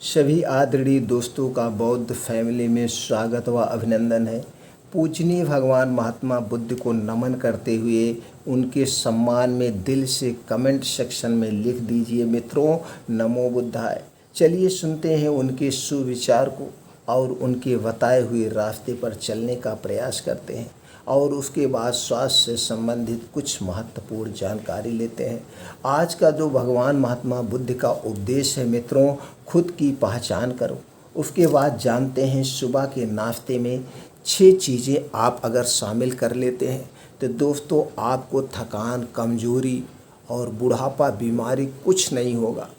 सभी आदरणीय दोस्तों का बौद्ध फैमिली में स्वागत व अभिनंदन है। पूजनीय भगवान महात्मा बुद्ध को नमन करते हुए उनके सम्मान में दिल से कमेंट सेक्शन में लिख दीजिए मित्रों, नमो बुद्धाय। चलिए सुनते हैं उनके सुविचार को और उनके बताए हुए रास्ते पर चलने का प्रयास करते हैं और उसके बाद स्वास्थ्य से संबंधित कुछ महत्वपूर्ण जानकारी लेते हैं। आज का जो भगवान महात्मा बुद्ध का उपदेश है मित्रों, खुद की पहचान करो। उसके बाद जानते हैं सुबह के नाश्ते में 6 चीज़ें आप अगर शामिल कर लेते हैं तो दोस्तों आपको थकान, कमजोरी और बुढ़ापा, बीमारी कुछ नहीं होगा।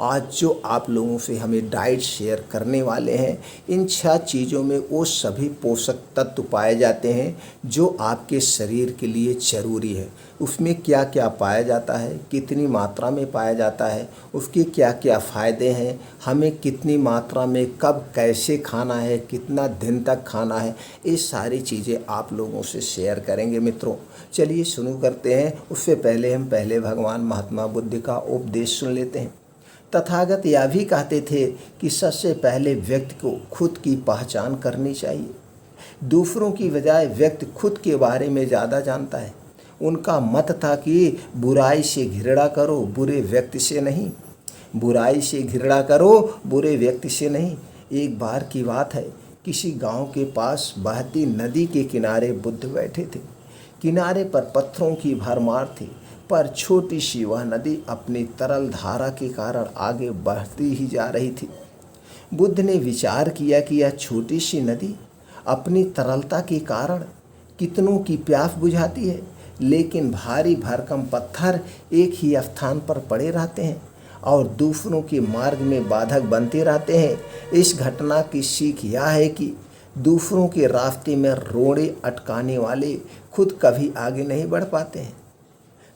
आज जो आप लोगों से हमें डाइट शेयर करने वाले हैं, इन 6 चीज़ों में वो सभी पोषक तत्व पाए जाते हैं जो आपके शरीर के लिए ज़रूरी है। उसमें क्या क्या पाया जाता है, कितनी मात्रा में पाया जाता है, उसके क्या क्या फ़ायदे हैं, हमें कितनी मात्रा में कब कैसे खाना है, कितना दिन तक खाना है, ये सारी चीज़ें आप लोगों से शेयर करेंगे मित्रों। चलिए शुरू करते हैं। उससे पहले हम भगवान महात्मा बुद्ध का उपदेश सुन लेते हैं। तथागत यह भी कहते थे कि सबसे पहले व्यक्ति को खुद की पहचान करनी चाहिए। दूसरों की बजाय व्यक्ति खुद के बारे में ज़्यादा जानता है। उनका मत था कि बुराई से घृणा करो, बुरे व्यक्ति से नहीं। बुराई से घृणा करो, बुरे व्यक्ति से नहीं। एक बार की बात है, किसी गांव के पास बहती नदी के किनारे बुद्ध बैठे थे। किनारे पर पत्थरों की भरमार थी, पर छोटी सी वह नदी अपनी तरल धारा के कारण आगे बढ़ती ही जा रही थी। बुद्ध ने विचार किया कि यह छोटी सी नदी अपनी तरलता के कारण कितनों की प्यास बुझाती है, लेकिन भारी भरकम पत्थर एक ही स्थान पर पड़े रहते हैं और दूसरों के मार्ग में बाधक बनते रहते हैं। इस घटना की सीख यह है कि दूसरों के रास्ते में रोड़े अटकाने वाले खुद कभी आगे नहीं बढ़ पाते हैं,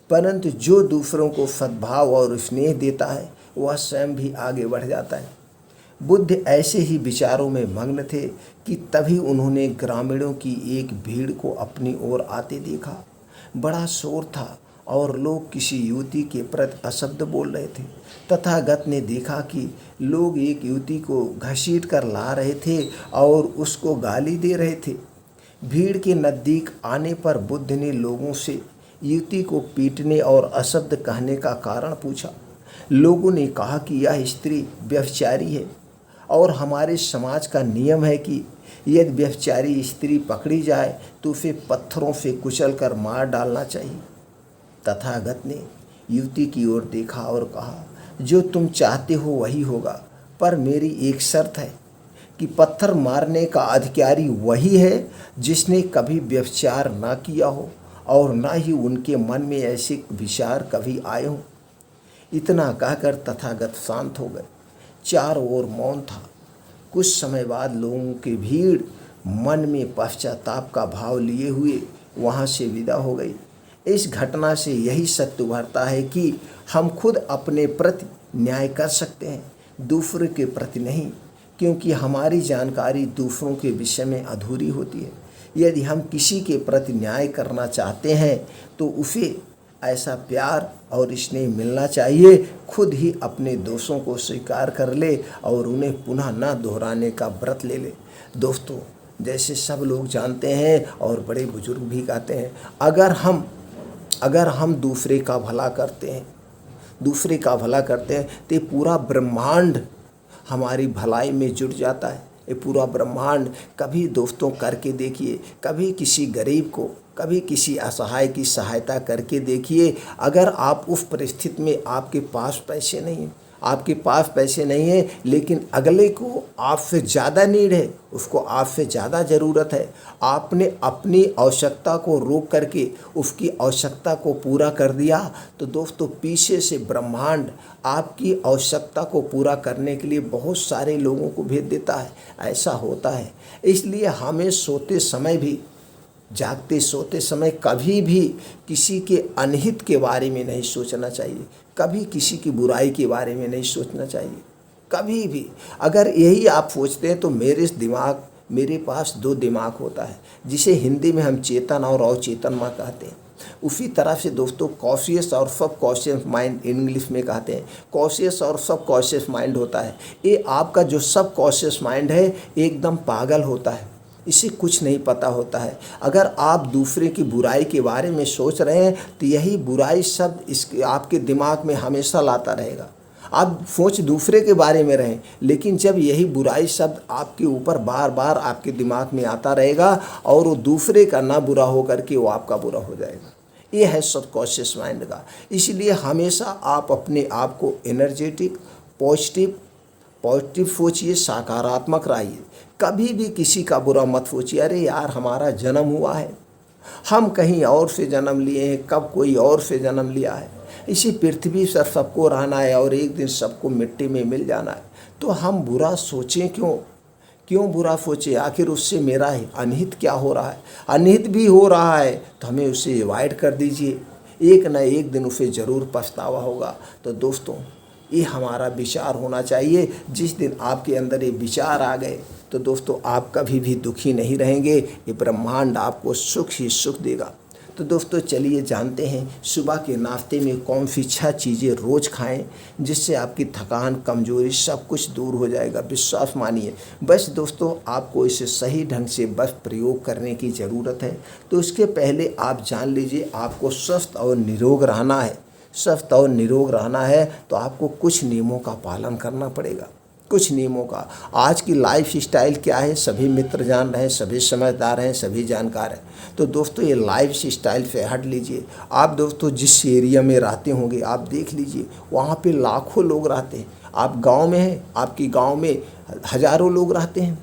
परंतु जो दूसरों को सद्भाव और स्नेह देता है वह स्वयं भी आगे बढ़ जाता है। बुद्ध ऐसे ही विचारों में मग्न थे कि तभी उन्होंने ग्रामीणों की एक भीड़ को अपनी ओर आते देखा। बड़ा शोर था और लोग किसी युवती के प्रति अशब्द बोल रहे थे। तथागत ने देखा कि लोग एक युवती को घसीट कर ला रहे थे और उसको गाली दे रहे थे। भीड़ के नज़दीक आने पर बुद्ध ने लोगों से युवती को पीटने और अशब्द कहने का कारण पूछा। लोगों ने कहा कि यह स्त्री व्यभिचारी है और हमारे समाज का नियम है कि यदि व्यभिचारी स्त्री पकड़ी जाए तो उसे पत्थरों से कुचलकर मार डालना चाहिए। तथागत ने युवती की ओर देखा और कहा, जो तुम चाहते हो वही होगा, पर मेरी एक शर्त है कि पत्थर मारने का अधिकारी वही है जिसने कभी व्यभिचार ना किया हो और ना ही उनके मन में ऐसे विचार कभी आए हों। इतना कहकर तथागत शांत हो गए। चारों ओर मौन था। कुछ समय बाद लोगों की भीड़ मन में पश्चाताप का भाव लिए हुए वहाँ से विदा हो गई। इस घटना से यही सत्य उभरता है कि हम खुद अपने प्रति न्याय कर सकते हैं, दूसरे के प्रति नहीं, क्योंकि हमारी जानकारी दूसरों के विषय में अधूरी होती है। यदि हम किसी के प्रति न्याय करना चाहते हैं तो उसे ऐसा प्यार और स्नेह मिलना चाहिए, खुद ही अपने दोषों को स्वीकार कर ले और उन्हें पुनः न दोहराने का व्रत ले ले। दोस्तों, जैसे सब लोग जानते हैं और बड़े बुजुर्ग भी कहते हैं, अगर हम दूसरे का भला करते हैं तो पूरा ब्रह्मांड हमारी भलाई में जुट जाता है। ये पूरा ब्रह्मांड कभी दोस्तों करके देखिए, कभी किसी गरीब को, कभी किसी असहाय की सहायता करके देखिए। अगर आप उस परिस्थिति में आपके पास पैसे नहीं हैं लेकिन अगले को आपसे ज़्यादा नीड है, उसको आपसे ज़्यादा ज़रूरत है, आपने अपनी आवश्यकता को रोक करके उसकी आवश्यकता को पूरा कर दिया तो दोस्तों पीछे से ब्रह्मांड आपकी आवश्यकता को पूरा करने के लिए बहुत सारे लोगों को भेज देता है। ऐसा होता है। इसलिए हमें सोते समय भी, जागते सोते समय कभी भी किसी के अनहित के बारे में नहीं सोचना चाहिए, कभी किसी की बुराई के बारे में नहीं सोचना चाहिए, कभी भी। अगर यही आप सोचते हैं तो मेरे पास 2 दिमाग होता है, जिसे हिंदी में हम चेतन और अवचेतन में कहते हैं। उसी तरह से दोस्तों कॉशियस और सब कॉशियस माइंड इंग्लिश में कहते हैं, कॉशियस और सब कॉशियस माइंड होता है। ये आपका जो सब कॉशियस माइंड है एकदम पागल होता है, इसे कुछ नहीं पता होता है। अगर आप दूसरे की बुराई के बारे में सोच रहे हैं तो यही बुराई शब्द इसके आपके दिमाग में हमेशा लाता रहेगा। आप सोच दूसरे के बारे में रहें, लेकिन जब यही बुराई शब्द आपके ऊपर बार बार आपके दिमाग में आता रहेगा और वो दूसरे का ना बुरा हो करके वो आपका बुरा हो जाएगा। ये है सबकॉन्शियस माइंड का। इसलिए हमेशा आप अपने आप को एनर्जेटिक, पॉजिटिव सोचिए, सकारात्मक रहिए। कभी भी किसी का बुरा मत सोचिए, अरे यार हमारा जन्म हुआ है, हम कहीं और से जन्म लिए हैं, कब कोई और से जन्म लिया है। इसी पृथ्वी पर सबको रहना है और एक दिन सबको मिट्टी में मिल जाना है। तो हम बुरा सोचें क्यों बुरा सोचें? आखिर उससे मेरा अनहित क्या हो रहा है? अनहित भी हो रहा है तो हमें उसे अवॉइड कर दीजिए, एक न एक दिन उसे ज़रूर पछतावा होगा। तो दोस्तों ये हमारा विचार होना चाहिए। जिस दिन आपके अंदर ये विचार आ गए तो दोस्तों आप कभी भी दुखी नहीं रहेंगे, ये ब्रह्मांड आपको सुख ही सुख देगा। तो दोस्तों चलिए जानते हैं सुबह के नाश्ते में कौन सी 6 चीज़ें रोज़ खाएं जिससे आपकी थकान, कमजोरी सब कुछ दूर हो जाएगा। विश्वास मानिए। बस दोस्तों आपको इसे सही ढंग से बस प्रयोग करने की ज़रूरत है। तो इसके पहले आप जान लीजिए आपको स्वस्थ और निरोग रहना है। स्वस्थ और निरोग रहना है तो आपको कुछ नियमों का पालन करना पड़ेगा, कुछ नियमों का। आज की लाइफ स्टाइल क्या है सभी मित्र जान रहे हैं, सभी समझदार हैं, सभी जानकार हैं। तो दोस्तों ये लाइफ स्टाइल से हट लीजिए। आप दोस्तों जिस एरिया में रहते होंगे आप देख लीजिए, वहाँ पे लाखों लोग रहते हैं। आप गांव में हैं, आपकी गांव में हज़ारों लोग रहते हैं।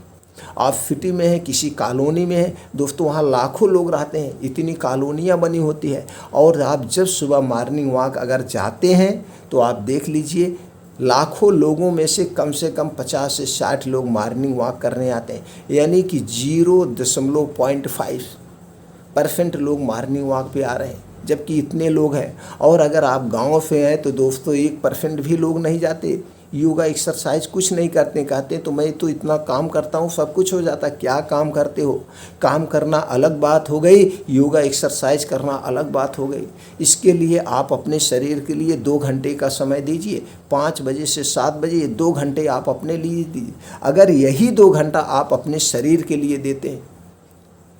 आप सिटी में हैं, किसी कॉलोनी में हैं, दोस्तों वहाँ लाखों लोग रहते हैं। इतनी कॉलोनियाँ बनी होती है। और आप जब सुबह मॉर्निंग वॉक अगर जाते हैं तो आप देख लीजिए लाखों लोगों में से कम 50 से 60 लोग मॉर्निंग वॉक करने आते हैं, यानी कि 0.5% लोग मॉर्निंग वॉक पे आ रहे हैं, जबकि इतने लोग हैं। और अगर आप गांव से हैं तो दोस्तों 1% भी लोग नहीं जाते, योगा एक्सरसाइज कुछ नहीं करते। कहते तो मैं तो इतना काम करता हूँ सब कुछ हो जाता। क्या काम करते हो? काम करना अलग बात हो गई, योगा एक्सरसाइज करना अलग बात हो गई। इसके लिए आप अपने शरीर के लिए 2 घंटे का समय दीजिए। 5 बजे से 7 बजे 2 घंटे आप अपने लिए दीजिए। अगर यही 2 घंटा आप अपने शरीर के लिए देते हैं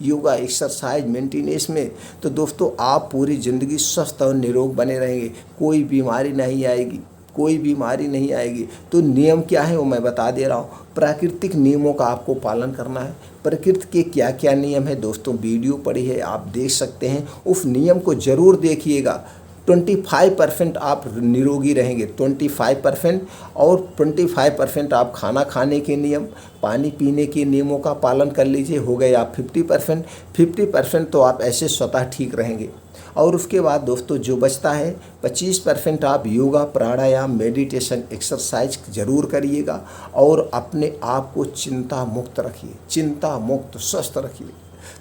योगा एक्सरसाइज मेंटेनेंस में, तो दोस्तों आप पूरी ज़िंदगी स्वस्थ और निरोग बने रहेंगे। कोई बीमारी नहीं आएगी, कोई बीमारी नहीं आएगी। तो नियम क्या है वो मैं बता दे रहा हूँ। प्राकृतिक नियमों का आपको पालन करना है। प्रकृति के क्या क्या नियम है दोस्तों वीडियो पड़ी है, आप देख सकते हैं। उस नियम को ज़रूर देखिएगा। 25% आप निरोगी रहेंगे, 25%, और 25% आप खाना खाने के नियम, पानी पीने के नियमों का पालन कर लीजिए, हो गए आप 50%। 50% तो आप ऐसे स्वतः ठीक रहेंगे। और उसके बाद दोस्तों जो बचता है 25% आप योगा, प्राणायाम, मेडिटेशन, एक्सरसाइज ज़रूर करिएगा। और अपने आप को चिंता मुक्त रखिए, चिंता मुक्त स्वस्थ रखिए।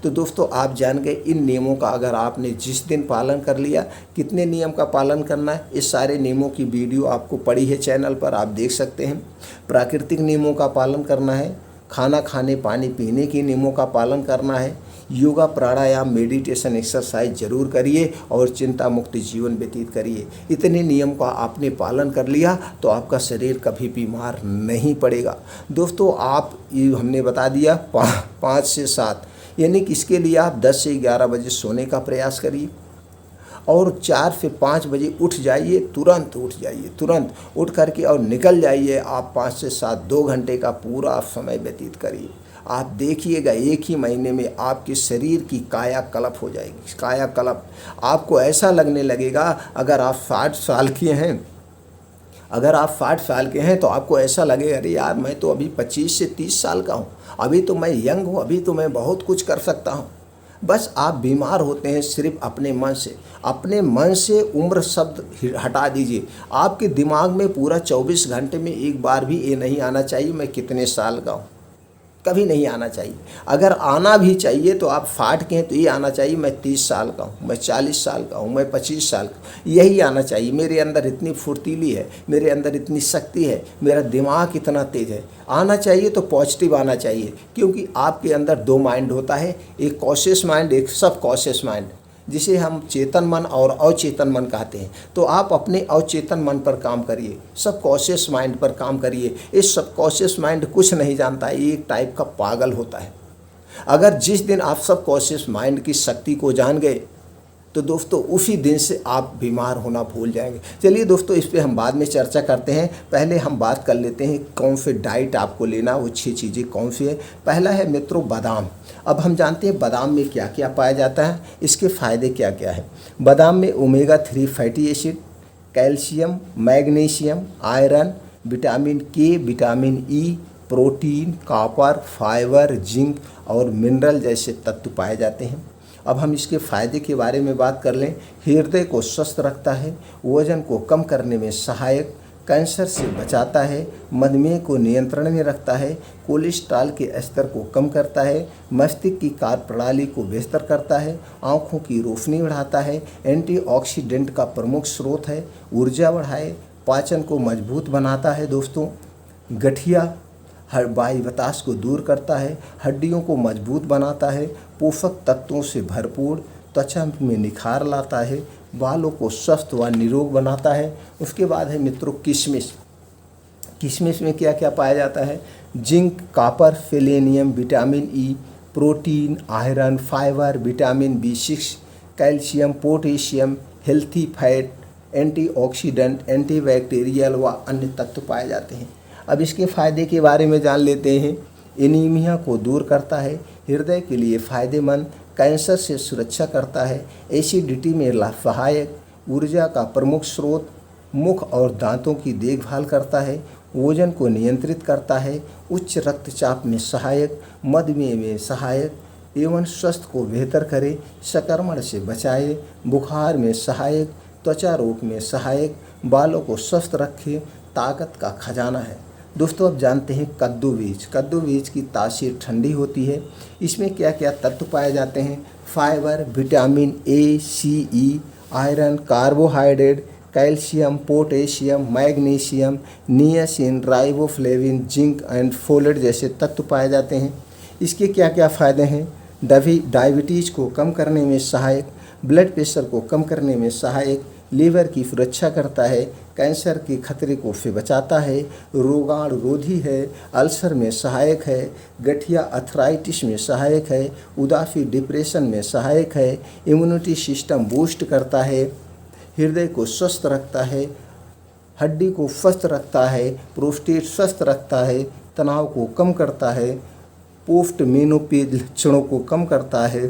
तो दोस्तों आप जान गए इन नियमों का अगर आपने जिस दिन पालन कर लिया, कितने नियम का पालन करना है, इस सारे नियमों की वीडियो आपको पड़ी है चैनल पर, आप देख सकते हैं। प्राकृतिक नियमों का पालन करना है, खाना खाने पानी पीने के नियमों का पालन करना है, योगा, प्राणायाम, मेडिटेशन, एक्सरसाइज ज़रूर करिए और चिंता मुक्त जीवन व्यतीत करिए। इतने नियम का आपने पालन कर लिया तो आपका शरीर कभी बीमार नहीं पड़ेगा। दोस्तों आप ये हमने बता दिया 5 से 7, यानी कि इसके लिए आप 10 से 11 बजे सोने का प्रयास करिए और 4 से 5 बजे उठ जाइए, तुरंत उठ जाइए, तुरंत उठ करके और निकल जाइए। आप 5 से 7 2 घंटे का पूरा समय व्यतीत करिए। आप देखिएगा 1 ही महीने में आपके शरीर की कायाकल्प हो जाएगी, कायाकल्प। आपको ऐसा लगने लगेगा अगर आप 60 साल के हैं, अगर आप 60 साल के हैं तो आपको ऐसा लगेगा अरे यार मैं तो अभी 25 से 30 साल का हूँ, अभी तो मैं यंग हूँ, अभी तो मैं बहुत कुछ कर सकता हूँ। बस आप बीमार होते हैं सिर्फ अपने मन से। अपने मन से उम्र शब्द हटा दीजिए। आपके दिमाग में पूरा 24 घंटे में एक बार भी ये नहीं आना चाहिए मैं कितने साल का हूँ, कभी नहीं आना चाहिए। अगर आना भी चाहिए तो आप 60 के हैं तो ये आना चाहिए मैं 30 साल का हूँ, मैं 40 साल का हूँ, मैं 25 साल का, यही आना चाहिए। मेरे अंदर इतनी फुर्तीली है, मेरे अंदर इतनी शक्ति है, मेरा दिमाग इतना तेज है। आना चाहिए तो पॉजिटिव आना चाहिए, क्योंकि आपके अंदर 2 माइंड होता है, एक कॉशियस माइंड, एक सब कॉशियस माइंड। जिसे हम चेतन मन और अवचेतन मन कहते हैं। तो आप अपने अवचेतन मन पर काम करिए, सबकॉन्शियस माइंड पर काम करिए। इस सबकॉन्शियस माइंड कुछ नहीं जानता है, ये एक टाइप का पागल होता है। अगर जिस दिन आप सबकॉन्शियस माइंड की शक्ति को जान गए तो दोस्तों उसी दिन से आप बीमार होना भूल जाएंगे। चलिए दोस्तों, इस पे हम बाद में चर्चा करते हैं। पहले हम बात कर लेते हैं कौन से डाइट आपको लेना, वो 6 चीज़ें कौन सी है। पहला है मित्रों बादाम। अब हम जानते हैं बादाम में क्या क्या पाया जाता है, इसके फ़ायदे क्या क्या है। बादाम में omega 3 fatty acid, calcium, magnesium, iron, vitamin K, vitamin E, protein, copper, fibre, zinc और मिनरल जैसे तत्व पाए जाते हैं। अब हम इसके फ़ायदे के बारे में बात कर लें। हृदय को स्वस्थ रखता है, वजन को कम करने में सहायक, कैंसर से बचाता है, मधुमेह को नियंत्रण में रखता है, कोलेस्ट्रॉल के स्तर को कम करता है, मस्तिष्क की कार्यप्रणाली को बेहतर करता है, आँखों की रोशनी बढ़ाता है, एंटीऑक्सीडेंट का प्रमुख स्रोत है, ऊर्जा बढ़ाए, पाचन को मजबूत बनाता है दोस्तों, गठिया वायु बतास को दूर करता है, हड्डियों को मजबूत बनाता है, पोषक तत्वों से भरपूर, त्वचा में निखार लाता है, बालों को स्वस्थ व निरोग बनाता है। उसके बाद है मित्रों किशमिश। किशमिश में क्या क्या पाया जाता है, zinc, copper, selenium, vitamin E, protein, iron, fibre, vitamin B6, calcium, potassium, healthy fat, antioxidant, antibacterial व अन्य तत्व पाए जाते हैं। अब इसके फ़ायदे के बारे में जान लेते हैं। एनीमिया को दूर करता है, हृदय के लिए फ़ायदेमंद, कैंसर से सुरक्षा करता है, एसिडिटी में सहायक, ऊर्जा का प्रमुख स्रोत, मुख और दांतों की देखभाल करता है, वजन को नियंत्रित करता है, उच्च रक्तचाप में सहायक, मधुमेह में सहायक एवं स्वास्थ्य को बेहतर करे, संक्रमण से बचाए, बुखार में सहायक, त्वचा रोग में सहायक, बालों को स्वस्थ रखे, ताकत का खजाना है। दोस्तों अब जानते हैं कद्दू बीज। कद्दू बीज की तासीर ठंडी होती है। इसमें क्या क्या तत्व पाए जाते हैं, fibre, vitamin A, C, E, iron, carbohydrate, calcium, potassium, magnesium, niacin, riboflavin, zinc and folate जैसे तत्व पाए जाते हैं। इसके क्या क्या फ़ायदे हैं, डायबिटीज़ को कम करने में सहायक, ब्लड प्रेशर को कम करने में सहायक, लीवर की सुरक्षा करता है, कैंसर के खतरे को से बचाता है, रोगाणुरोधी है, अल्सर में सहायक है, गठिया अर्थराइटिस में सहायक है, उदासी डिप्रेशन में सहायक है, इम्यूनिटी सिस्टम बूस्ट करता है, हृदय को स्वस्थ रखता है, हड्डी को स्वस्थ रखता है, प्रोस्टेट स्वस्थ रखता है, तनाव को कम करता है, पोस्ट मेनोपेज लक्षणों को कम करता है,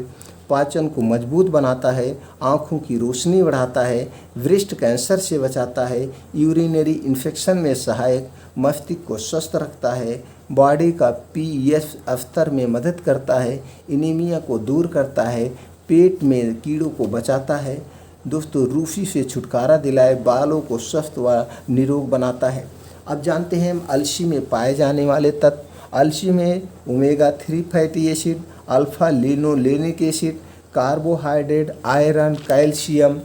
पाचन को मजबूत बनाता है, आँखों की रोशनी बढ़ाता है, ब्रेस्ट कैंसर से बचाता है, यूरिनरी इन्फेक्शन में सहायक, मस्तिष्क को स्वस्थ रखता है, बॉडी का pH स्तर में मदद करता है, एनीमिया को दूर करता है, पेट में कीड़ों को बचाता है, दोस्तों रूसी से छुटकारा दिलाए, बालों को स्वस्थ व निरोग बनाता है। अब जानते हैं हम अलसी में पाए जाने वाले तत्व। अलसी में omega 3 fatty acid, alpha linolenic acid, carbohydrate, iron, calcium,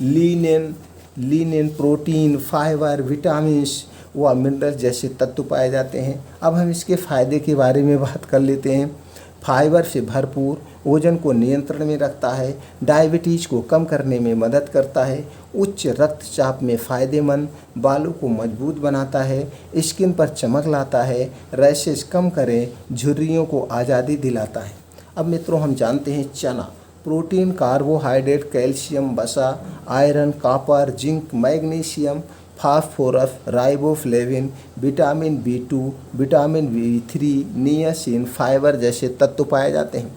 lignan, protein, fibre, vitamins व मिनरल जैसे तत्व पाए जाते हैं। अब हम इसके फ़ायदे के बारे में बात कर लेते हैं। फाइबर से भरपूर, वजन को नियंत्रण में रखता है, डायबिटीज़ को कम करने में मदद करता है, उच्च रक्तचाप में फ़ायदेमंद, बालों को मजबूत बनाता है, स्किन पर चमक लाता है, रैशेज कम करें, झुर्रियों को आज़ादी दिलाता है। अब मित्रों हम जानते हैं चना। प्रोटीन, कार्बोहाइड्रेट, कैल्शियम, वसा, iron, copper, zinc, magnesium, phosphorus, riboflavin, vitamin B2, vitamin B3, niacin, fibre जैसे तत्व पाए जाते हैं।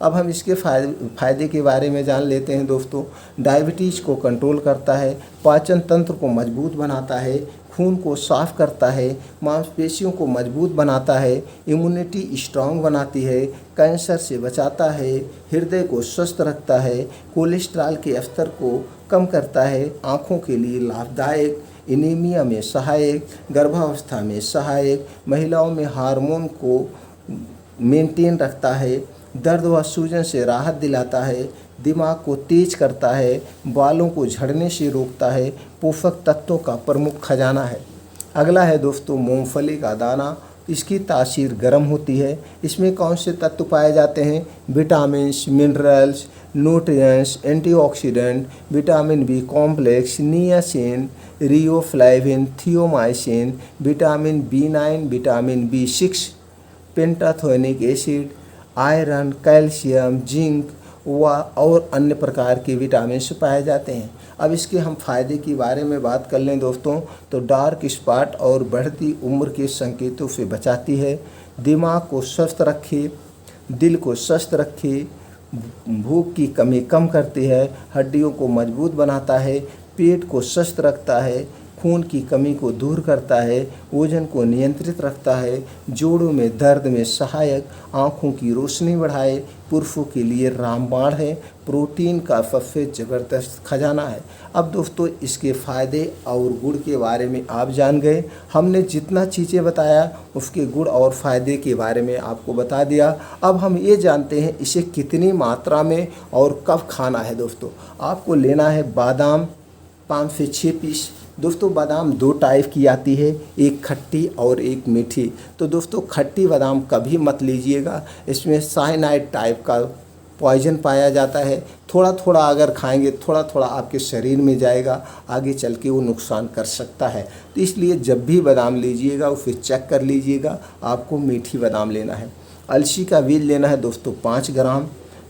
अब हम इसके फ़ायदे के बारे में जान लेते हैं दोस्तों। डायबिटीज़ को कंट्रोल करता है, पाचन तंत्र को मजबूत बनाता है, खून को साफ करता है, मांसपेशियों को मजबूत बनाता है, इम्यूनिटी स्ट्रांग बनाती है, कैंसर से बचाता है, हृदय को स्वस्थ रखता है, कोलेस्ट्रॉल के स्तर को कम करता है, आँखों के लिए लाभदायक, एनीमिया में सहायक, गर्भावस्था में सहायक, महिलाओं में हार्मोन को मेंटेन रखता है, दर्द व सूजन से राहत दिलाता है, दिमाग को तेज करता है, बालों को झड़ने से रोकता है, पोषक तत्वों का प्रमुख खजाना है। अगला है दोस्तों मूंगफली का दाना। इसकी तासीर गर्म होती है। इसमें कौन से तत्व पाए जाते हैं? Vitamins, minerals, nutrients, antioxidant, vitamin B complex, niacin, riboflavin, thiamine, vitamin B nine, vitamin बी6, pantothenic acid, iron, calcium, zinc व और अन्य प्रकार के विटामिन पाए जाते हैं। अब इसके हम फायदे के बारे में बात कर लें दोस्तों, तो डार्क स्पॉट और बढ़ती उम्र के संकेतों से बचाती है, दिमाग को स्वस्थ रखे, दिल को स्वस्थ रखे, भूख की कमी कम करती है, हड्डियों को मजबूत बनाता है, पेट को स्वस्थ रखता है, खून की कमी को दूर करता है, वजन को नियंत्रित रखता है, जोड़ों में दर्द में सहायक, आँखों की रोशनी बढ़ाए, पुरुषों के लिए रामबाण है, प्रोटीन का सबसे ज़बरदस्त खजाना है। अब दोस्तों इसके फ़ायदे और गुण के बारे में आप जान गए। हमने जितना चीज़ें बताया उसके गुण और फ़ायदे के बारे में आपको बता दिया। अब हम ये जानते हैं इसे कितनी मात्रा में और कब खाना है। दोस्तों आपको लेना है बादाम 5 से 6 पीस। दोस्तों बादाम 2 टाइप की आती है, एक खट्टी और एक मीठी। तो दोस्तों खट्टी बादाम कभी मत लीजिएगा, इसमें साइनाइड टाइप का पॉइजन पाया जाता है। थोड़ा थोड़ा अगर खाएंगे, थोड़ा थोड़ा आपके शरीर में जाएगा, आगे चल के वो नुकसान कर सकता है। तो इसलिए जब भी बादाम लीजिएगा उसे चेक कर लीजिएगा, आपको मीठी बादाम लेना है। अलसी का बीज लेना है दोस्तों 5 ग्राम,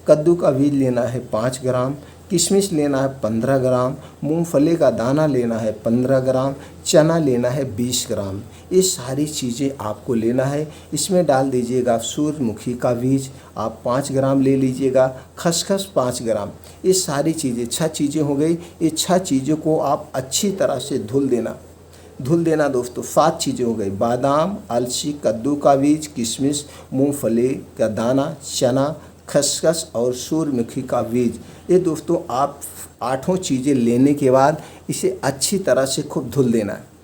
कद्दू का बीज लेना है 5 ग्राम, किशमिश लेना है 15 ग्राम, मूंगफली का दाना लेना है 15 ग्राम, चना लेना है 20 ग्राम। ये सारी चीज़ें आपको लेना है। इसमें डाल दीजिएगा सूरजमुखी का बीज आप 5 ग्राम ले लीजिएगा, खसखस 5 ग्राम। ये सारी चीज़ें 6 चीज़ें हो गई। ये 6 चीज़ों को आप अच्छी तरह से धुल देना दोस्तों। 7 चीज़ें हो गई, बादाम, अलसी, कद्दू का बीज, किशमिश, मूंगफली का दाना, चना, खसखस और सूरजमुखी का बीज। ये दोस्तों आप 8 चीज़ें लेने के बाद इसे अच्छी तरह से खूब धुल देना है।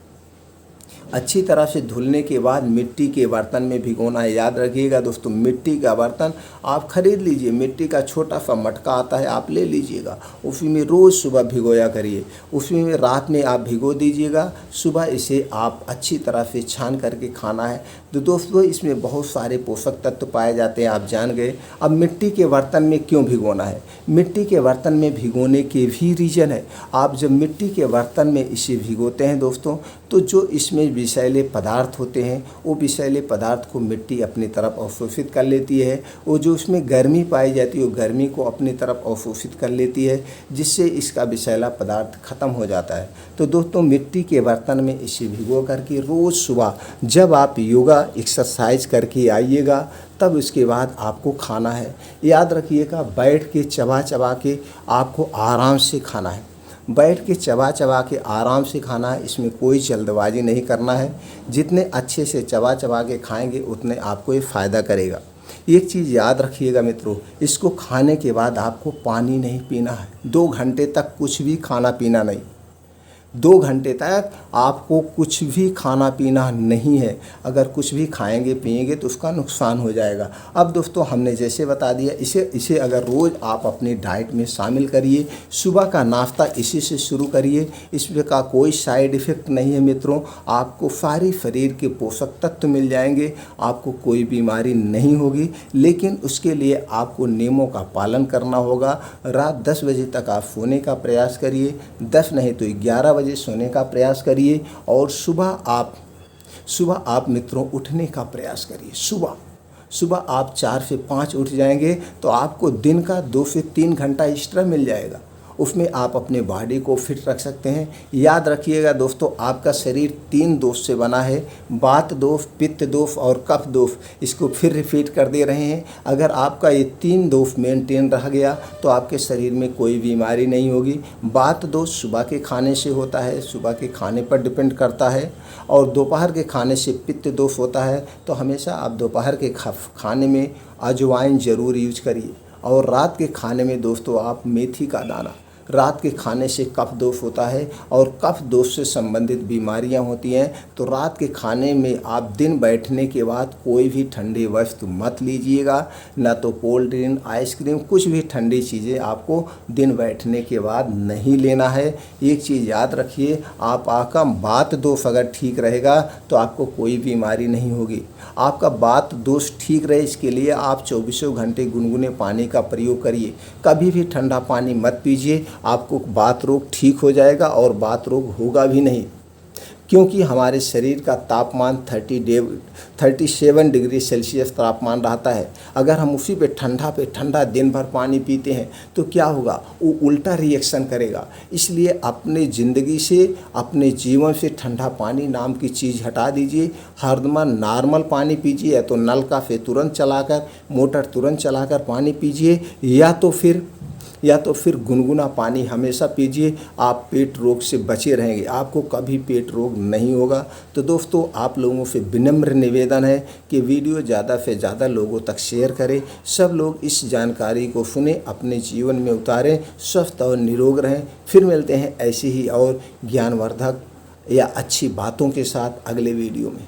अच्छी तरह से धुलने के बाद मिट्टी के बर्तन में भिगोना है। याद रखिएगा दोस्तों, मिट्टी का बर्तन आप खरीद लीजिए, मिट्टी का छोटा सा मटका आता है, आप ले लीजिएगा। उसी में रोज़ सुबह भिगोया करिए, उसी में रात में आप भिगो दीजिएगा, सुबह इसे आप अच्छी तरह से छान करके खाना है। तो दोस्तों इसमें बहुत सारे पोषक तत्व पाए जाते हैं, आप जान गए। अब मिट्टी के बर्तन में क्यों भिगोना है? मिट्टी के बर्तन में भिगोने के भी रीज़न है। आप जब मिट्टी के बर्तन में इसे भिगोते हैं दोस्तों, तो जो इसमें विषैले पदार्थ होते हैं वो विषैले पदार्थ को मिट्टी अपनी तरफ अवशोषित कर लेती है। वो जो उसमें गर्मी पाई जाती है वो गर्मी को अपनी तरफ अवशोषित कर लेती है, जिससे इसका विषैला पदार्थ खत्म हो जाता है। तो दोस्तों मिट्टी के बर्तन में इसे भिगो करके रोज़ सुबह जब आप योगा एक्सरसाइज करके आइएगा तब उसके बाद आपको खाना है। याद रखिएगा, बैठ के चबा चबा के आपको आराम से खाना है। बैठ के चबा चबा के आराम से खाना है, इसमें कोई जल्दबाजी नहीं करना है। जितने अच्छे से चबा चबा के खाएंगे उतने आपको ये फ़ायदा करेगा। एक चीज़ याद रखिएगा मित्रों, इसको खाने के बाद आपको पानी नहीं पीना है। 2 घंटे तक कुछ भी खाना पीना नहीं, 2 घंटे तक आपको कुछ भी खाना पीना नहीं है। अगर कुछ भी खाएंगे पिएंगे तो उसका नुकसान हो जाएगा। अब दोस्तों हमने जैसे बता दिया, इसे अगर रोज़ आप अपनी डाइट में शामिल करिए, सुबह का नाश्ता इसी से शुरू करिए। इसमें का कोई साइड इफ़ेक्ट नहीं है मित्रों, आपको सारे शरीर के पोषक तत्व मिल जाएंगे, आपको कोई बीमारी नहीं होगी। लेकिन उसके लिए आपको नियमों का पालन करना होगा। रात 10 बजे तक आप सोने का प्रयास करिए, 10 नहीं तो 11 बजे सोने का प्रयास करिए। और सुबह आप मित्रों उठने का प्रयास करिए। सुबह आप 4 से 5 उठ जाएंगे तो आपको दिन का 2 से 3 घंटा एक्स्ट्रा मिल जाएगा। उसमें आप अपने बॉडी को फिट रख सकते हैं। याद रखिएगा दोस्तों, आपका शरीर 3 दोष से बना है, वात दोष, पित्त दोष और कफ दोष। इसको फिर रिपीट कर दे रहे हैं। अगर आपका ये 3 दोष मेंटेन रह गया तो आपके शरीर में कोई बीमारी नहीं होगी। वात दोष सुबह के खाने से होता है, सुबह के खाने पर डिपेंड करता है। और दोपहर के खाने से पित्त दोष होता है। तो हमेशा आप दोपहर के खाने में अजवाइन ज़रूर यूज करिए। और रात के खाने में दोस्तों आप मेथी का दाना, रात के खाने से कफ दोष होता है और कफ दोष से संबंधित बीमारियां होती हैं। तो रात के खाने में आप दिन बैठने के बाद कोई भी ठंडी वस्तु मत लीजिएगा, ना तो कोल्ड ड्रिंक, आइसक्रीम, कुछ भी ठंडी चीज़ें आपको दिन बैठने के बाद नहीं लेना है। एक चीज़ याद रखिए, आपका वात दोष अगर ठीक रहेगा तो आपको कोई बीमारी नहीं होगी। आपका वात दोष ठीक रहे इसके लिए आप 24 घंटे गुनगुने पानी का प्रयोग करिए। कभी भी ठंडा पानी मत पीजिए, आपको वात रोग ठीक हो जाएगा और वात रोग होगा भी नहीं, क्योंकि हमारे शरीर का तापमान 37 डिग्री सेल्सियस तापमान रहता है। अगर हम उसी पे ठंडा दिन भर पानी पीते हैं तो क्या होगा, वो उल्टा रिएक्शन करेगा। इसलिए अपने ज़िंदगी से, अपने जीवन से ठंडा पानी नाम की चीज़ हटा दीजिए। हरदम नॉर्मल पानी पीजिए, या तो नल का फिर तुरंत चलाकर, मोटर तुरंत चलाकर पानी पीजिए, या तो फिर गुनगुना पानी हमेशा पीजिए। आप पेट रोग से बचे रहेंगे, आपको कभी पेट रोग नहीं होगा। तो दोस्तों, आप लोगों से विनम्र निवेदन है कि वीडियो ज़्यादा से ज़्यादा लोगों तक शेयर करें। सब लोग इस जानकारी को सुने, अपने जीवन में उतारें, स्वस्थ और निरोग रहें। फिर मिलते हैं ऐसी ही और ज्ञानवर्धक या अच्छी बातों के साथ अगले वीडियो में।